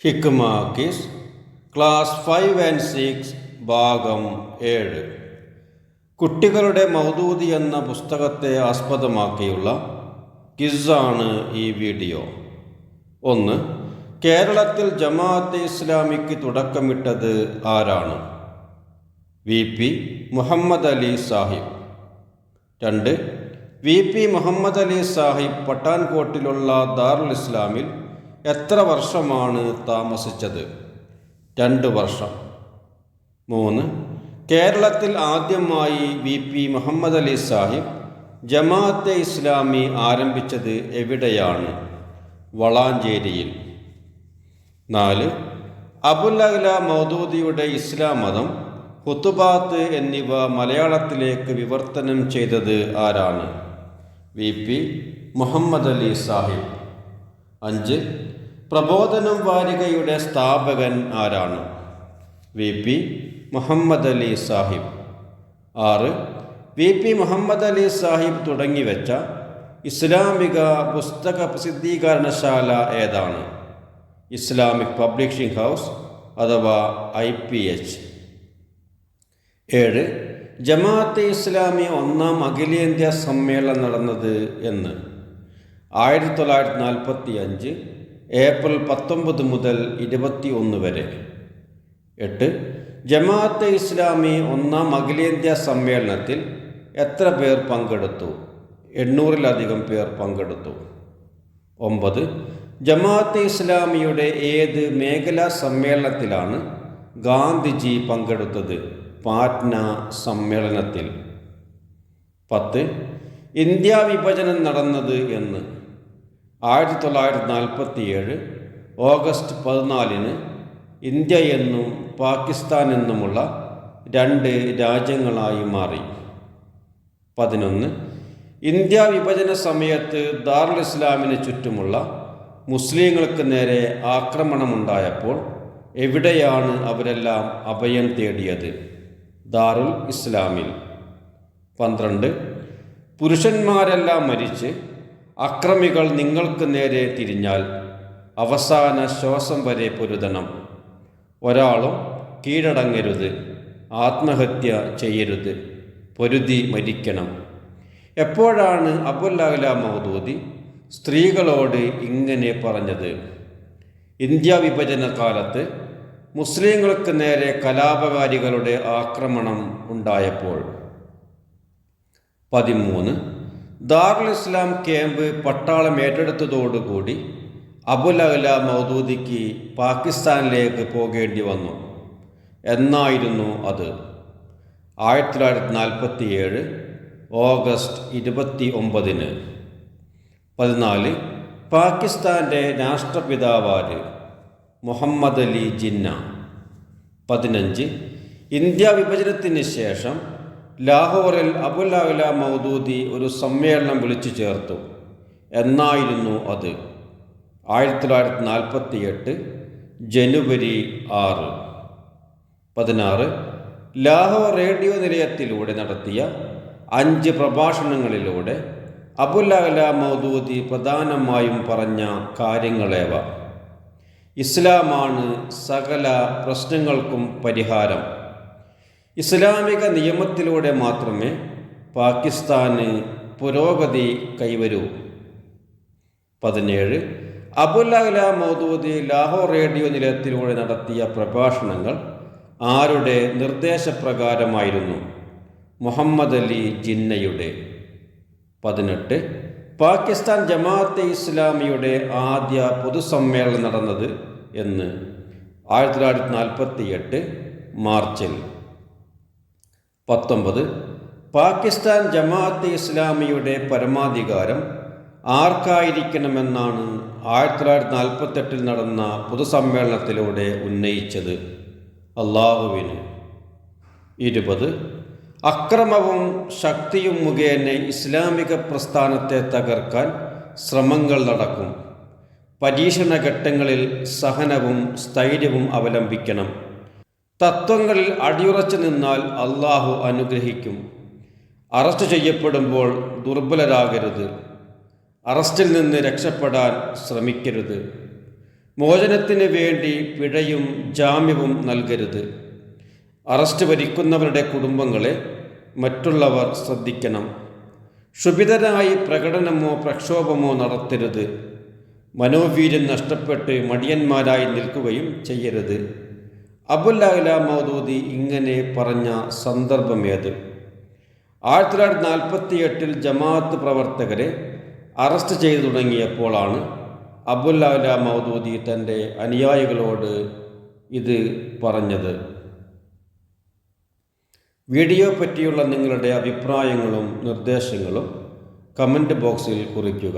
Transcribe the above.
ഹിക്മ kiss class 5 and 6 ഭാഗം 7. കുട്ടികളുടെ മൗദൂദി എന്ന പുസ്തകത്തെ ആസ്പദമാക്കിയുള്ള ക്വിസാണ് ഈ വീഡിയോ. 1. കേരളത്തിൽ ജമാഅത്തെ ഇസ്ലാമിക്ക് തുടക്കമിട്ടത് ആരാണ്? VP മുഹമ്മദ് അലി സാഹിബ്. 2. VP മുഹമ്മദ് അലി സാഹിബ് പഠാൻകോട്ടിലുള്ള ദാറുൽ ഇസ്ലാമിൽ എത്ര വർഷമാണ് താമസിച്ചത്? 2 വർഷം. 3. കേരളത്തിൽ ആദ്യമായി VP മുഹമ്മദ് അലി സാഹിബ് ജമാഅത്തെ ഇസ്ലാമി ആരംഭിച്ചത് എവിടെയാണ്? വളാഞ്ചേരിയിൽ. 4. അബുൽ അഅ്ല മൗദൂദിയുടെ ഇസ്ലാം മതം, ഖുതുബാത്ത് എന്നിവ മലയാളത്തിലേക്ക് വിവർത്തനം ചെയ്തത് ആരാണ്? VP മുഹമ്മദ് അലി സാഹിബ്. 5. പ്രബോധനം വാരികയുടെ സ്ഥാപകൻ ആരാണ്? VP മുഹമ്മദ് അലി സാഹിബ്. 6. VP മുഹമ്മദ് അലി സാഹിബ് തുടങ്ങിവെച്ച ഇസ്ലാമിക പുസ്തക പ്രസിദ്ധീകരണശാല ഏതാണ്? ഇസ്ലാമിക് പബ്ലിഷിംഗ് ഹൗസ് അഥവാ IPH. 7. ജമാഅത്തെ ഇസ്ലാമി ഒന്നാം അഖിലേന്ത്യാ സമ്മേളനം നടന്നത് എന്ന്? 1945 ഏപ്രിൽ 19 മുതൽ 21 വരെ. 8. ജമാഅത്തെ ഇസ്ലാമി ഒന്നാം അഖിലേന്ത്യാ സമ്മേളനത്തിൽ എത്ര പേർ പങ്കെടുത്തു? 800-ലധികം പേർ പങ്കെടുത്തു. 9. ജമാഅത്തെ ഇസ്ലാമിയുടെ ഏത് മേഖലാ സമ്മേളനത്തിലാണ് ഗാന്ധിജി പങ്കെടുത്തത്? പാറ്റ്ന സമ്മേളനത്തിൽ. 10. ഇന്ത്യ വിഭജനം നടന്നത് എന്ന്? 1947 ഓഗസ്റ്റ് 14 ഇന്ത്യ എന്നും പാകിസ്ഥാൻ എന്നുമുള്ള 2 രാജ്യങ്ങളായി മാറി. 11. ഇന്ത്യ വിഭജന സമയത്ത് ദാറുൽ ഇസ്ലാമിന് ചുറ്റുമുള്ള മുസ്ലിങ്ങൾക്ക് നേരെ ആക്രമണമുണ്ടായപ്പോൾ എവിടെയാണ് അവരെല്ലാം അഭയം തേടിയത്? ദാറുൽ ഇസ്ലാമിൽ. 12. പുരുഷന്മാരെല്ലാം മരിച്ച് അക്രമികൾ നിങ്ങൾക്ക് നേരെ തിരിഞ്ഞാൽ അവസാന ശ്വാസം വരെ പൊരുതണം. ഒരാളും കീഴടങ്ങരുത്. ആത്മഹത്യ ചെയ്യരുത്. പൊരുതി മരിക്കണം. എപ്പോഴാണ് അബുൽ അഅ്ല മൗദൂദി സ്ത്രീകളോട് ഇങ്ങനെ പറഞ്ഞത്? ഇന്ത്യ വിഭജന കാലത്ത് മുസ്ലിങ്ങൾക്ക് നേരെ കലാപകാരികളുടെ ആക്രമണം ഉണ്ടായപ്പോൾ. 13. ദാറുൽ ഇസ്ലാം ക്യാമ്പ് പട്ടാളം ഏറ്റെടുത്തതോടുകൂടി അബുൽ അഅ്ല മൗദൂദിക്ക് പാകിസ്ഥാനിലേക്ക് പോകേണ്ടി വന്നു. എന്നായിരുന്നു അത്? 1947 ഓഗസ്റ്റ് 29. 14. പാകിസ്ഥാൻ്റെ രാഷ്ട്രപിതാവാര്? മുഹമ്മദ് അലി ജിന്ന. 15. ഇന്ത്യ വിഭജനത്തിന് ശേഷം ലാഹോറിൽ അബുൽ അഅ്ല മൗദൂദി ഒരു സമ്മേളനം വിളിച്ചു ചേർത്തു. എന്നായിരുന്നു അത്? 1948 ജനുവരി 6. 16. ലാഹോർ റേഡിയോ നിലയത്തിലൂടെ നടത്തിയ 5 പ്രഭാഷണങ്ങളിലൂടെ അബുൽ അഅ്ല മൗദൂദി പ്രധാനമായും പറഞ്ഞ കാര്യങ്ങളേവ? ഇസ്ലാമാണ് സകല പ്രശ്നങ്ങൾക്കും പരിഹാരം. ഇസ്ലാമിക നിയമത്തിലൂടെ മാത്രമേ പാകിസ്ഥാന് പുരോഗതി കൈവരൂ. 17. അബുൽ അഅ്ല മൗദൂദി ലാഹോർ റേഡിയോ നിലയത്തിലൂടെ നടത്തിയ പ്രഭാഷണങ്ങൾ ആരുടെ നിർദ്ദേശപ്രകാരമായിരുന്നു? മുഹമ്മദ് അലി ജിന്നയുടെ. 18. പാകിസ്ഥാൻ ജമാഅത്തെ ഇസ്ലാമിയുടെ ആദ്യ പൊതുസമ്മേളനം നടന്നത് എന്ന്? 1948 മാർച്ചിൽ. 19. പാകിസ്ഥാൻ ജമാഅത്തെ ഇസ്ലാമിയുടെ പരമാധികാരം ആർക്കായിരിക്കണമെന്നാണ് 1948 നടന്ന പൊതുസമ്മേളനത്തിലൂടെ ഉന്നയിച്ചത്? അള്ളാഹുവിന്. 20. അക്രമവും ശക്തിയും മുഖേന ഇസ്ലാമിക പ്രസ്ഥാനത്തെ തകർക്കാൻ ശ്രമങ്ങൾ നടക്കും. പരീക്ഷണഘട്ടങ്ങളിൽ സഹനവും സ്ഥൈര്യവും അവലംബിക്കണം. തത്വങ്ങളിൽ അടിയുറച്ചു നിന്നാൽ അള്ളാഹു അനുഗ്രഹിക്കും. അറസ്റ്റ് ചെയ്യപ്പെടുമ്പോൾ ദുർബലരാകരുത്. അറസ്റ്റിൽ നിന്ന് രക്ഷപ്പെടാൻ ശ്രമിക്കരുത്. മോചനത്തിന് വേണ്ടി പിഴയും ജാമ്യവും നൽകരുത്. അറസ്റ്റ് വരിക്കുന്നവരുടെ കുടുംബങ്ങളെ മറ്റുള്ളവർ ശ്രദ്ധിക്കണം. ക്ഷുഭിതരായി പ്രകടനമോ പ്രക്ഷോഭമോ നടത്തരുത്. മനോവീര്യം നഷ്ടപ്പെട്ട് മടിയന്മാരായി നിൽക്കുകയും ചെയ്യരുത്. അബുൽ അഅ്ല മൗദൂദി ഇങ്ങനെ പറഞ്ഞ സന്ദർഭമേത്? 1948 ജമാഅത്ത് പ്രവർത്തകരെ അറസ്റ്റ് ചെയ്തു തുടങ്ങിയപ്പോഴാണ് അബുൽ അഅ്ല മൗദൂദി തൻ്റെ അനുയായികളോട് ഇത് പറഞ്ഞത്. വീഡിയോ പറ്റിയുള്ള നിങ്ങളുടെ അഭിപ്രായങ്ങളും നിർദ്ദേശങ്ങളും കമൻറ്റ് ബോക്സിൽ കുറിക്കുക.